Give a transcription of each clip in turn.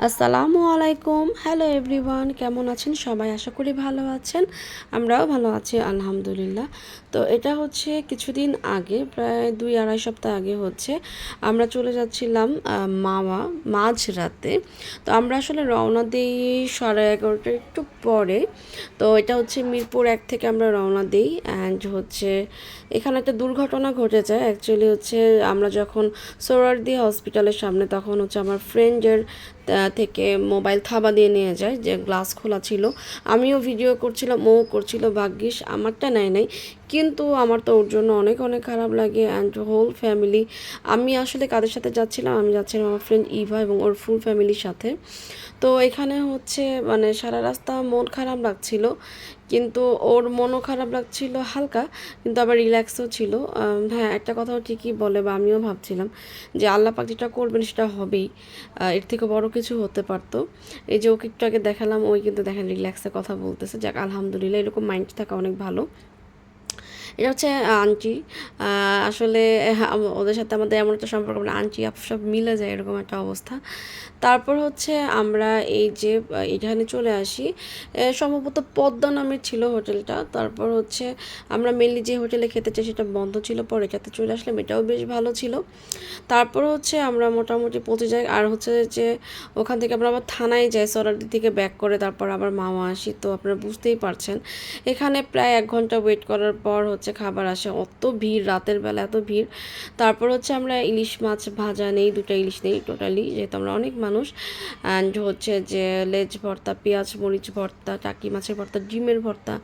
আসসালামু আলাইকুম। Hello everyone, কেমন আছেন সবাই? আশা করি ভালো আছেন। আমরাও ভালো আছি আলহামদুলিল্লাহ। তো এটা হচ্ছে কিছুদিন আগে, প্রায় ২-২.৫ সপ্তাহ আগে হচ্ছে আমরা চলে যাচ্ছিলাম মাওয়া মাঝরাতে। তো আমরা আসলে রওনা দিই 11:30 একটু পরে। তো এটা হচ্ছে মিরপুর ১ থেকে আমরা রওনা দিই। অ্যান্ড হচ্ছে এখানে একটা দুর্ঘটনা ঘটে যায়। অ্যাকচুয়ালি হচ্ছে আমরা যখন সোহরাওয়ার্দী হসপিটালের সামনে, তখন হচ্ছে আমার ফ্রেন্ডের থেকে মোবাইল থাবা দিয়ে নিয়ে যায়, যে গ্লাস খোলা ছিল। আমিও ভিডিও করছিলাম, ও করছিল, ভাগ্যিস আমারটা নেয় নাই। কিন্তু আমার তো ওর জন্য অনেক অনেক খারাপ লাগে, অ্যান্ড হোল ফ্যামিলি। আমি আসলে কাদের সাথে যাচ্ছিলাম, আমি যাচ্ছিলাম আমার ফ্রেন্ড ইভা এবং ওর ফুল ফ্যামিলির সাথে। তো এখানে হচ্ছে মানে সারা রাস্তা মন খারাপ লাগছিল, কিন্তু ওর মনও খারাপ লাগছিল হালকা, কিন্তু আবার রিল্যাক্সও ছিল। হ্যাঁ, একটা কথাও ঠিকই বলে, বা আমিও ভাবছিলাম যে আল্লাহ পাক যেটা করবেন সেটা হবেই, এর থেকে বড় কিছু হতে পারতো। এই যে ওকে একটু আগে দেখালাম, ওই কিন্তু দেখেন রিল্যাক্সে কথা বলতেছে। যাক আলহামদুলিল্লাহ, এরকম মাইন্ড থাকা অনেক ভালো। এটা হচ্ছে আন্টি। আসলে ওদের সাথে আমাদের এমন একটা সম্পর্ক, মানে আন্টি আপু সব মিলে যায়, এরকম একটা অবস্থা। তারপর হচ্ছে আমরা এই যে এখানে চলে আসি, সম্ভবত পদ্মা নামের ছিল হোটেলটা। তারপর হচ্ছে আমরা মেনলি যে হোটেলে খেতে চাই সেটা বন্ধ ছিল, পরে এটাতে চলে আসলাম, এটাও বেশ ভালো ছিল। তারপর হচ্ছে আমরা মোটামুটি পৌঁছে যাই, আর হচ্ছে যে ওখান থেকে আমরা আবার থানায় যাই, সরারদি থেকে ব্যাক করে তারপর আবার মামা আসি। তো আপনারা বুঝতেই পারছেন, এখানে প্রায় 1 ঘন্টা ওয়েট করার পর হচ্ছে খাবার আসে। অত ভিড়, রাতের বেলা এত ভিড়। তারপর হচ্ছে আমরা ইলিশ মাছ ভাজা নেই, 2টা ইলিশ নেই টোটালি, যেহেতু আমরা অনেক মানুষ। অ্যান্ড হচ্ছে যে লেজ ভর্তা, পেঁয়াজ মরিচ ভর্তা, টাকি মাছের ভর্তা, ডিমের ভর্তা,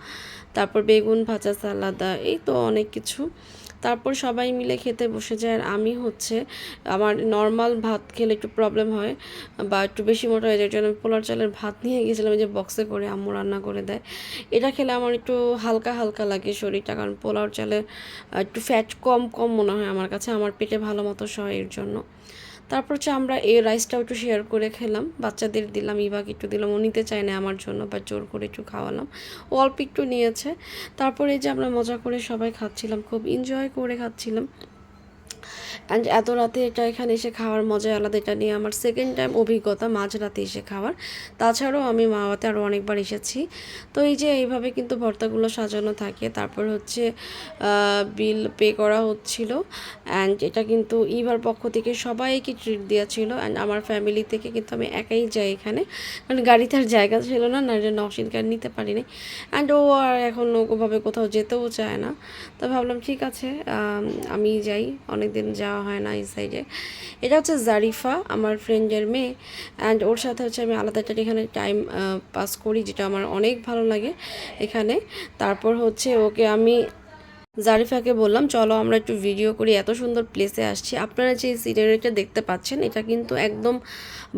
তারপর বেগুন ভাজা, সালাদা, এই তো অনেক কিছু। তারপর সবাই মিলে খেতে বসে যায়। আর আমি হচ্ছে আমার নর্মাল ভাত খেলে একটু প্রবলেম হয়, বা একটু বেশি মোটা হয়ে যায়, জন্য আমি পোলার চালের ভাত নিয়ে গেছিলাম, যে বক্সে করে আম্মু রান্না করে দেয়। এটা খেলে আমার একটু হালকা হালকা লাগে শরীরটা, কারণ পোলার চালে একটু ফ্যাট কম কম মনে হয় আমার কাছে, আমার পেটে ভালো মতো সয় এর জন্য। তারপর হচ্ছে আমরা এই রাইসটাও একটু শেয়ার করে খেলাম, বাচ্চাদের দিলাম, ইভাকে একটু দিলাম। ও নিতে চায় না আমার জন্য, বা জোর করে একটু খাওয়ালাম, ও অল্প একটু নিয়েছে। তারপরে এই যে আমরা মজা করে সবাই খাচ্ছিলাম, খুব এনজয় করে খাচ্ছিলাম। অ্যান্ড এত রাতে এটা এখানে এসে খাওয়ার মজাই আলাদা। এটা নিয়ে আমার সেকেন্ড টাইম অভিজ্ঞতা মাঝরাতে এসে খাওয়ার। তাছাড়াও আমি মাওয়াতে আরও অনেকবার এসেছি। তো এই যে এইভাবে কিন্তু ভর্তাগুলো সাজানো থাকে। তারপর হচ্ছে বিল পে করা হচ্ছিল। অ্যান্ড এটা কিন্তু ইভার পক্ষ থেকে সবাইকে ট্রিট দেওয়া ছিল। অ্যান্ড আমার ফ্যামিলি থেকে কিন্তু আমি একাই যাই এখানে, কারণ গাড়িতে আর জায়গা ছিল না, না নওশিন কার নিতে পারিনি। অ্যান্ড ও আর এখন ওভাবে কোথাও যেতেও চায় না। তো ভাবলাম ঠিক আছে, আমি যাই, অনেক দিন যাওয়া হয় না এই সাইডে। এটা হচ্ছে জারিফা, আমার ফ্রেন্ডের মেয়ে। অ্যান্ড ওর সাথে হচ্ছে আমি আলাদা একটা এখানে টাইম পাস করি, যেটা আমার অনেক ভালো লাগে এখানে। তারপর হচ্ছে ওকে আমি জারিফাকে বললাম চলো আমরা একটু ভিডিও করি, এত সুন্দর প্লেসে আসছি। আপনারা যে সিনারিটা দেখতে পাচ্ছেন, এটা কিন্তু একদম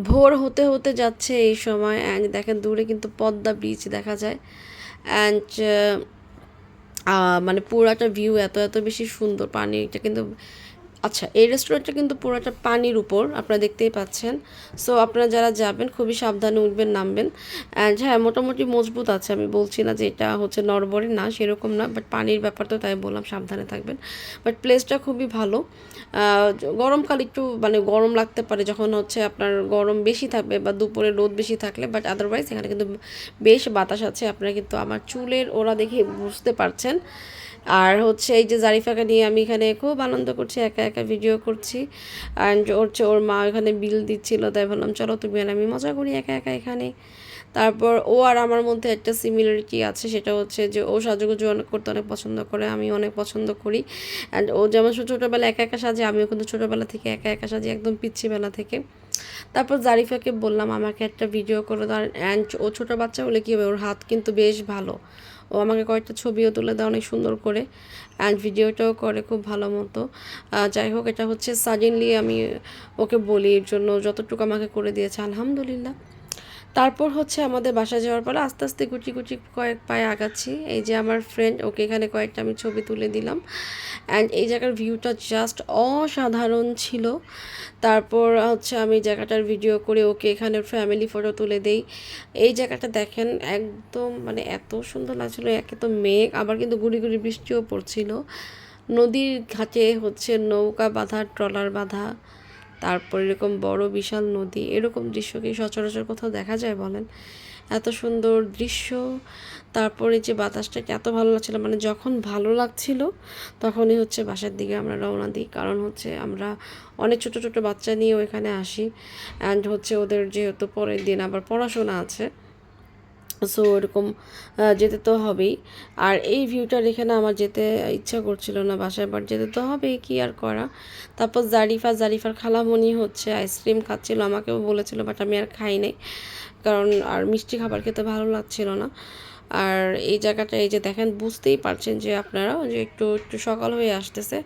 ভোর হতে হতে যাচ্ছে এই সময়। অ্যান্ড দেখেন দূরে কিন্তু পদ্মা বিচ দেখা যায়। অ্যান্ড মানে পুরাটা ভিউ এত এত বেশি সুন্দর, পানিটা কিন্তু, আচ্ছা এই রেস্টুরেন্টটা কিন্তু পুরোটা পানির উপর, আপনারা দেখতেই পাচ্ছেন। সো আপনারা যারা যাবেন খুবই সাবধানে উঠবেন নামবেন। অ্যান্ড হ্যাঁ, মোটামুটি মজবুত আছে, আমি বলছি না যে এটা হচ্ছে নড়বড়ে, না সেরকম না, বাট পানির ব্যাপার তো তাই বললাম সাবধানে থাকবেন। বাট প্লেসটা খুবই ভালো। গরমকাল একটু মানে গরম লাগতে পারে, যখন হচ্ছে আপনার গরম বেশি থাকবে বা দুপুরে রোদ বেশি থাকলে, বাট আদারওয়াইজ এখানে কিন্তু বেশ বাতাস আছে। আপনারা কিন্তু আমার চুলের ওরা দেখে বুঝতে পারছেন। আর হচ্ছে এই যে জারিফাকে নিয়ে আমি এখানে খুব আনন্দ করছি, একা একা ভিডিও করছি। অ্যান্ড ওর মা এখানে বিল দিচ্ছিল, তাই বললাম চলো তুমি আর আমি মজা করি একা একা এখানে। তারপর ও আর আমার মধ্যে একটা সিমিলারিটি আছে, সেটা হচ্ছে যে ও সাজুগুজু অনেক করতে অনেক পছন্দ করে, আমি অনেক পছন্দ করি। অ্যান্ড ও যেমন ছোটোবেলা একা একা সাজে, আমিও কিন্তু ছোটোবেলা থেকে একা একা সাজি, একদম পিচ্ছিবেলা থেকে। তারপর জারিফাকে বললাম আমাকে একটা ভিডিও করে দাও। অ্যান্ড ও ছোটো বাচ্চা হলে কী হবে, ওর হাত কিন্তু বেশ ভালো, ও আমাকে কয়েকটা ছবিও তুলে দেয় অনেক সুন্দর করে। অ্যান্ড ভিডিওটাও করে খুব ভালো মতো। যাই হোক, এটা হচ্ছে সাডেনলি আমি ওকে বলি, এর জন্য যতটুকু আমাকে করে দিয়েছে আলহামদুলিল্লাহ। তারপর হচ্ছে আমাদের বাসায় যাওয়ার পরে আস্তে আস্তে গুটি গুটি কয়েক পায়ে আগাচ্ছি। এই যে আমার ফ্রেন্ড, ওকে এখানে কয়েকটা আমি ছবি তুলে দিলাম। অ্যান্ড এই জায়গার ভিউটা জাস্ট অসাধারণ ছিল। তারপর হচ্ছে আমি জায়গাটার ভিডিও করে ওকে এখানে ফ্যামিলি ফটো তুলে দেই। এই জায়গাটা দেখেন একদম মানে এত সুন্দর লাগছিলো, একে তো মেঘ, আবার কিন্তু গুড়ি গুড়ি বৃষ্টিও পড়ছিল। নদীর ঘাটে হচ্ছে নৌকা বাঁধা, ট্রলার বাঁধা, তারপর এরকম বড় বিশাল নদী, এরকম দৃশ্য কি সচরাচর কোথাও দেখা যায় বলেন? এত সুন্দর দৃশ্য। তারপরে যে বাতাসটাকে এত ভালো লাগছিল, মানে যখন ভালো লাগছিল তখনই হচ্ছে বাসার দিকে আমরা রওনা দিই। কারণ হচ্ছে আমরা অনেক ছোট ছোট বাচ্চা নিয়ে ওইখানে আসি, অ্যান্ড হচ্ছে ওদের যেহেতু পরের দিন আবার পড়াশোনা আছে, সো এরকম যেতে তো হবেই। আর এই ভিউটা দেখে না আমার যেতে ইচ্ছা করছিল না বাসায়, বাট যেতে তো হবেই, কি আর করা। তারপর জারিফার খালামণি হচ্ছে আইসক্রিম খাচ্ছিল, আমাকেও বলেছিল, বাট আমি আর খাই নাই, কারণ আর মিষ্টি খাবার খেতে ভালো লাগছিল না। আর এই জায়গাটা এই যে দেখেন, বুঝতেই পারছেন যে আপনারা যে একটু একটু সকাল হয়ে আসতেছে।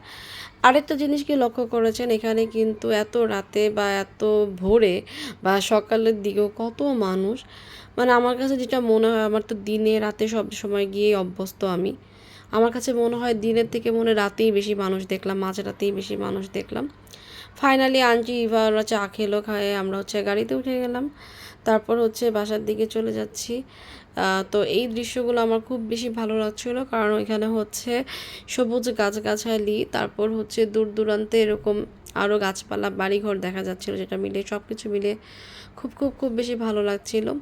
আরেকটা জিনিস কি লক্ষ্য করেছেন, এখানে কিন্তু এত রাতে বা এত ভোরে বা সকালের দিকেও কত মানুষ, মানে আমার কাছে যেটা মনে হয়, আমার তো দিনে রাতে সব সময় গিয়েই অভ্যস্ত আমি, আমার কাছে মনে হয় দিনের থেকে মনে হয় রাতেই বেশি মানুষ দেখলাম, মাঝরাতেই বেশি মানুষ দেখলাম। ফাইনালি আন্টি ইভা ওরা চা খেলো, খায়ে আমরা হচ্ছে গাড়িতে উঠে গেলাম। তারপর হচ্ছে বাসার দিকে চলে যাচ্ছি। তো এই দৃশ্যগুলো আমার খুব বেশি ভালো লাগছিলো, কারণ ওইখানে হচ্ছে সবুজ গাছগাছালি, তারপর হচ্ছে দূর দূরান্তে এরকম আরও গাছপালা, বাড়িঘর দেখা যাচ্ছিলো, যেটা মিলে সব কিছু মিলে খুব খুব খুব বেশি ভালো লাগছিলো।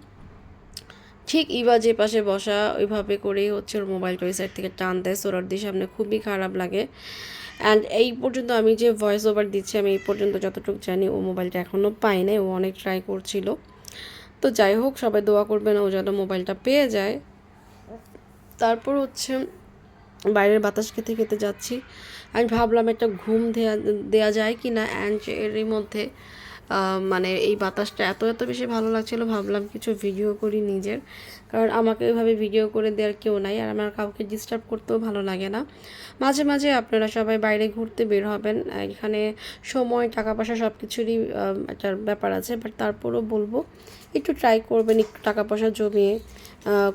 ঠিক ইভা যে পাশে বসা ওইভাবে করেই হচ্ছে ওর মোবাইলটা ওই সাইড থেকে টান দেয়, সোরারদির সামনে খুবই খারাপ লাগে। অ্যান্ড এই পর্যন্ত আমি যে ভয়েস ওভার দিচ্ছি, আমি এই পর্যন্ত যতটুকু জানি ও মোবাইলটা এখনও পায় নাই, ও অনেক ট্রাই করছিল। তো যাই হোক, সবাই দোয়া করবেন ও যেন মোবাইলটা পেয়ে যায়। তারপর হচ্ছে বাইরের বাতাস খেতে খেতে যাচ্ছি। আমি ভাবলাম একটা ঘুম দেয়া যায় কি না, অ্যান্ড এরই মধ্যে মানে এই বাতাসটা এত এত বেশি ভালো লাগছিলো, ভাবলাম কিছু ভিডিও করি নিজের, কারণ আমাকে ওইভাবে ভিডিও করে দেওয়ার কেউ নাই, আর আমার কাউকে ডিস্টার্ব করতেও ভালো লাগে না। মাঝে মাঝে আপনারা সবাই বাইরে ঘুরতে বের হবেন, এখানে সময়, টাকা পয়সা সব কিছুরই একটা ব্যাপার আছে, বাট তারপরও বলবো একটু ট্রাই করবেন, একটু টাকা পয়সা জমিয়ে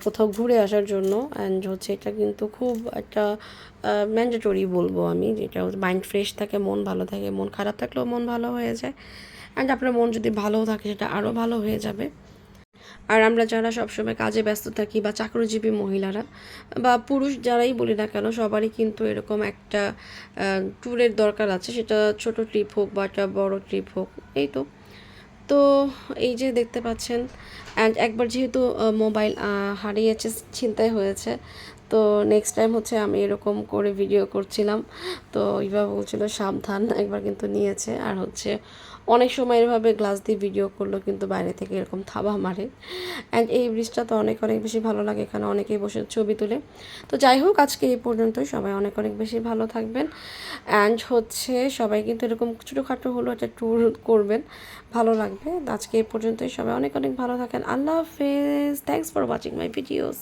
কোথাও ঘুরে আসার জন্য। অ্যান্ড হচ্ছে এটা কিন্তু খুব একটা ম্যান্ডেটরি বলবো আমি, যেটা মাইন্ড ফ্রেশ থাকে, মন ভালো থাকে, মন খারাপ থাকলেও মন ভালো হয়ে যায়, অ্যান্ড আপনার মন যদি ভালো থাকে সেটা আরও ভালো হয়ে যাবে। আর আমরা যারা সবসময় কাজে ব্যস্ত থাকি, বা চাকরিজীবী মহিলারা বা পুরুষ যারাই বলি না কেন, সবারই কিন্তু এরকম একটা ট্যুরের দরকার আছে, সেটা ছোট ট্রিপ হোক বা একটা বড় ট্রিপ হোক। এই তো তো এই যে দেখতে পাচ্ছেন, অ্যান্ড একবার যেহেতু মোবাইল হারিয়েছে, ছিনতাই হয়েছে, তো নেক্সট টাইম হচ্ছে আমি এরকম করে ভিডিও করছিলাম, তো এইভাবে বলছিল সাবধান, একবার কিন্তু নিয়েছে। আর হচ্ছে অনেক সময় এভাবে গ্লাস দিয়ে ভিডিও করলো, কিন্তু বাইরে থেকে এরকম থাবা মারে। অ্যান্ড এই ব্রিজটা তো অনেক অনেক বেশি ভালো লাগে, এখানে অনেকেই বসে ছবি তুলে। তো যাই হোক, আজকে এই পর্যন্তই, সবাই অনেক অনেক বেশি ভালো থাকবেন। অ্যান্ড হচ্ছে সবাই কিন্তু এরকম ছোটোখাটো হলো একটা ট্যুর করবেন, ভালো লাগবে। আজকে এই পর্যন্তই, সবাই অনেক অনেক ভালো থাকেন। আল্লাহ হাফেজ। Thanks for watching my videos.